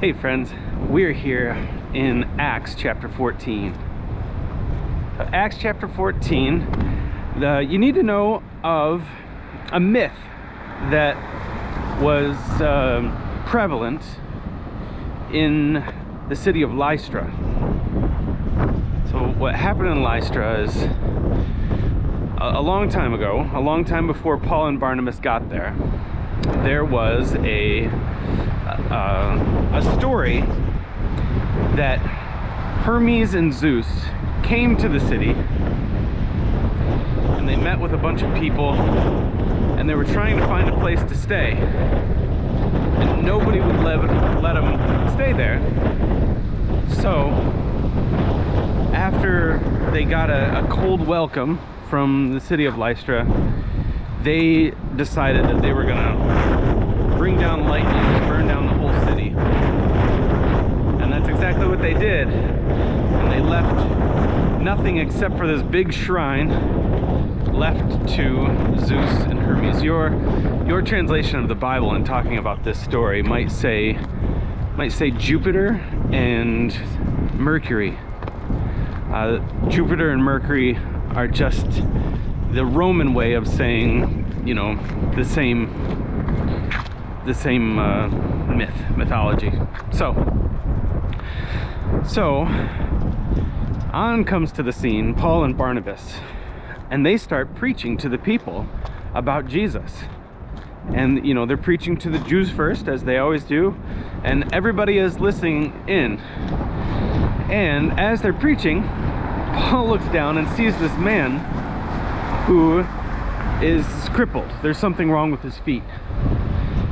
Hey friends, we're here in Acts chapter 14. Acts chapter 14, you need to know of a myth that was prevalent in the city of Lystra. So what happened in Lystra is a long time ago, a long time before Paul and Barnabas got there, there was a story that Hermes and Zeus came to the city and they met with a bunch of people and they were trying to find a place to stay, and nobody would let them stay there. So after they got a cold welcome from the city of Lystra, they decided that they were gonna bring down lightning and burn down the whole city. And that's exactly what they did. And they left nothing except for this big shrine left to Zeus and Hermes. Your translation of the Bible in talking about this story might say Jupiter and Mercury. Jupiter and Mercury are just the Roman way of saying, you know, the same mythology. So on comes to the scene Paul and Barnabas, and they start preaching to the people about Jesus. And you know, they're preaching to the Jews first, as they always do, and everybody is listening in. And as they're preaching, Paul looks down and sees this man who is crippled. There's something wrong with his feet.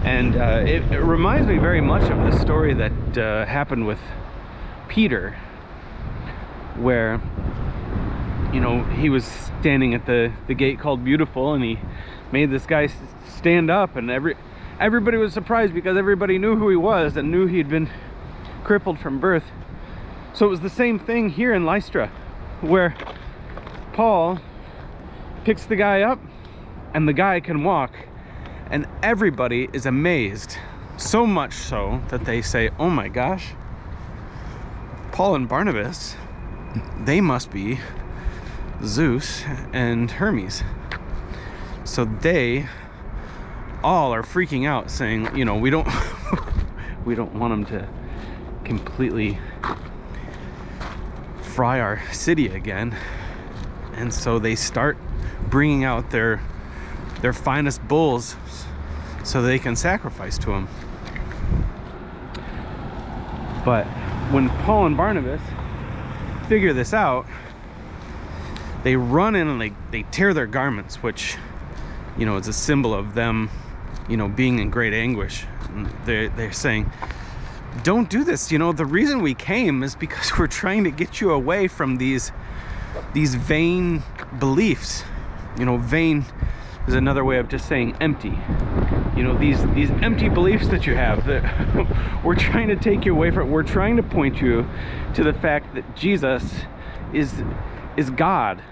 And it reminds me very much of the story that happened with Peter, where, you know, he was standing at the gate called Beautiful, and he made this guy stand up, and everybody was surprised because everybody knew who he was and knew he'd been crippled from birth. So it was the same thing here in Lystra, where Paul picks the guy up and the guy can walk, and everybody is amazed, so much so that they say, oh my gosh, Paul and Barnabas, they must be Zeus and Hermes. So they all are freaking out, saying, you know, we don't we don't want them to completely fry our city again. And so they start bringing out their finest bulls so they can sacrifice to him. But when Paul and Barnabas figure this out, they run in and they tear their garments, which, you know, is a symbol of them, you know, being in great anguish. And they're saying, don't do this. You know, the reason we came is because we're trying to get you away from these vain beliefs. You know, vain is another way of just saying empty. You know, these empty beliefs that you have, that we're trying to take you away from. We're trying to point you to the fact that Jesus is God,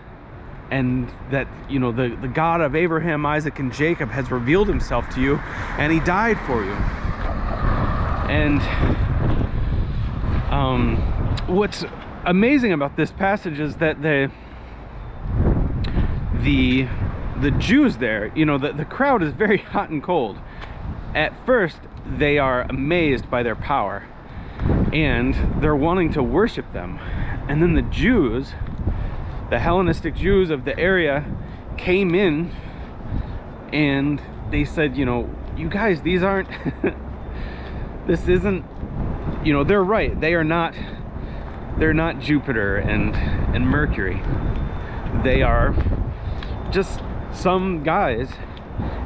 and that, you know, the God of Abraham, Isaac, and Jacob has revealed himself to you, and he died for you. And what's amazing about this passage is that the Jews there, you know, the crowd is very hot and cold. At first, they are amazed by their power, and they're wanting to worship them. And then the Jews, the Hellenistic Jews of the area, came in and they said, you know, you guys, these aren't this isn't, you know, they're right. They're not Jupiter and Mercury. They are just some guys,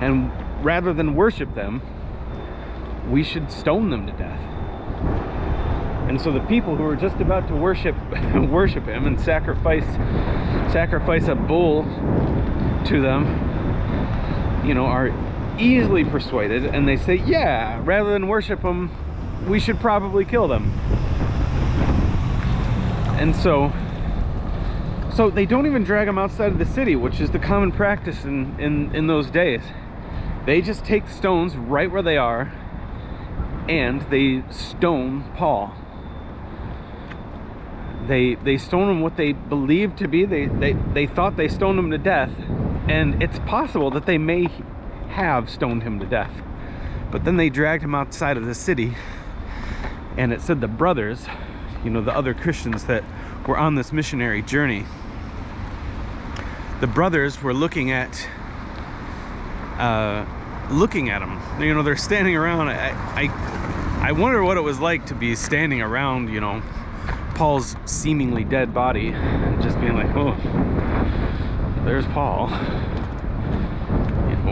and rather than worship them, we should stone them to death. And so the people who are just about to worship him and sacrifice a bull to them, you know, are easily persuaded, and they say, yeah, rather than worship them, we should probably kill them. And so they don't even drag them outside of the city, which is the common practice in those days. They just take stones right where they are and they stone Paul. They stone him what they believed to be. They thought they stoned him to death, and it's possible that they may have stoned him to death. But then they dragged him outside of the city, and it said the brothers, the other Christians that were on this missionary journey, the brothers were looking at him. They're standing around. I wonder what it was like to be standing around, Paul's seemingly dead body, and just being like, oh, there's Paul.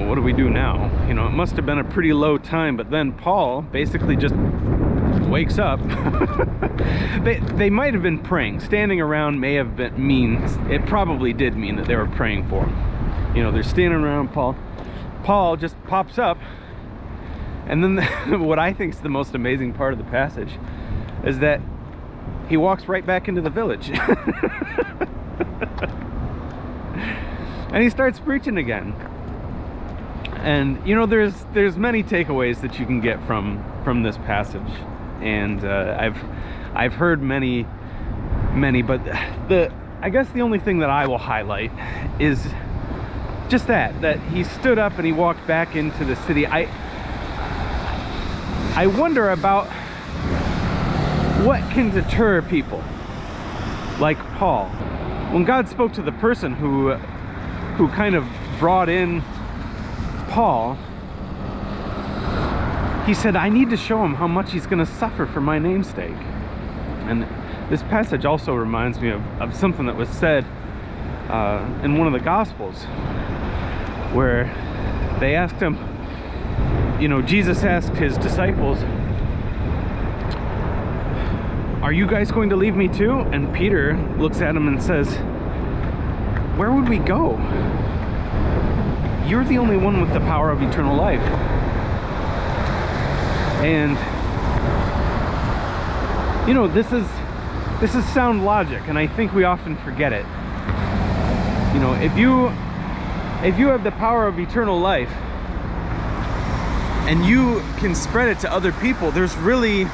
What do we do now? It must have been a pretty low time, but then Paul basically just wakes up. They might have been praying. Standing around may have been it probably did mean that they were praying for him. They're standing around Paul. Paul just pops up, and then what I think is the most amazing part of the passage is that he walks right back into the village. And he starts preaching again. And there's many takeaways that you can get from this passage, and I've heard many, but I guess the only thing that I will highlight is just that he stood up and he walked back into the city. I wonder about what can deter people like Paul. When God spoke to the person who kind of brought in Paul, he said, I need to show him how much he's going to suffer for my namesake. And this passage also reminds me of something that was said in one of the Gospels, where they asked him, Jesus asked his disciples, are you guys going to leave me too? And Peter looks at him and says, where would we go? You're the only one with the power of eternal life. And this is sound logic, and I think we often forget it. If you have the power of eternal life and you can spread it to other people, there's really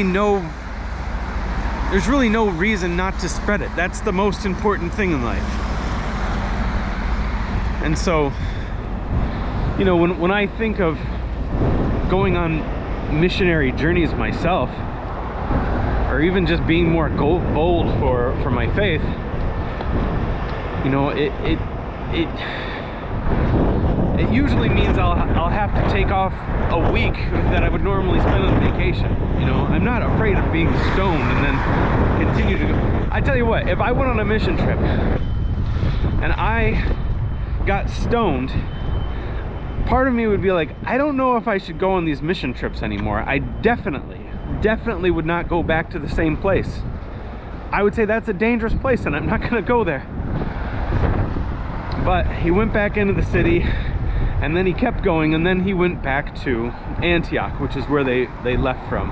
no reason not to spread it. That's the most important thing in life. And so, when I think of going on missionary journeys myself, or even just being more bold for my faith, it usually means I'll have to take off a week that I would normally spend on vacation. I'm not afraid of being stoned and then continue to go. I tell you what, if I went on a mission trip and I got stoned, part of me would be like, I don't know if I should go on these mission trips anymore. I definitely would not go back to the same place. I would say that's a dangerous place and I'm not going to go there. But he went back into the city, and then he kept going, and then he went back to Antioch, which is where they left from.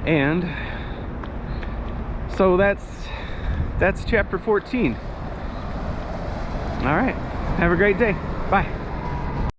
And so that's chapter 14. All right, have a great day. Bye.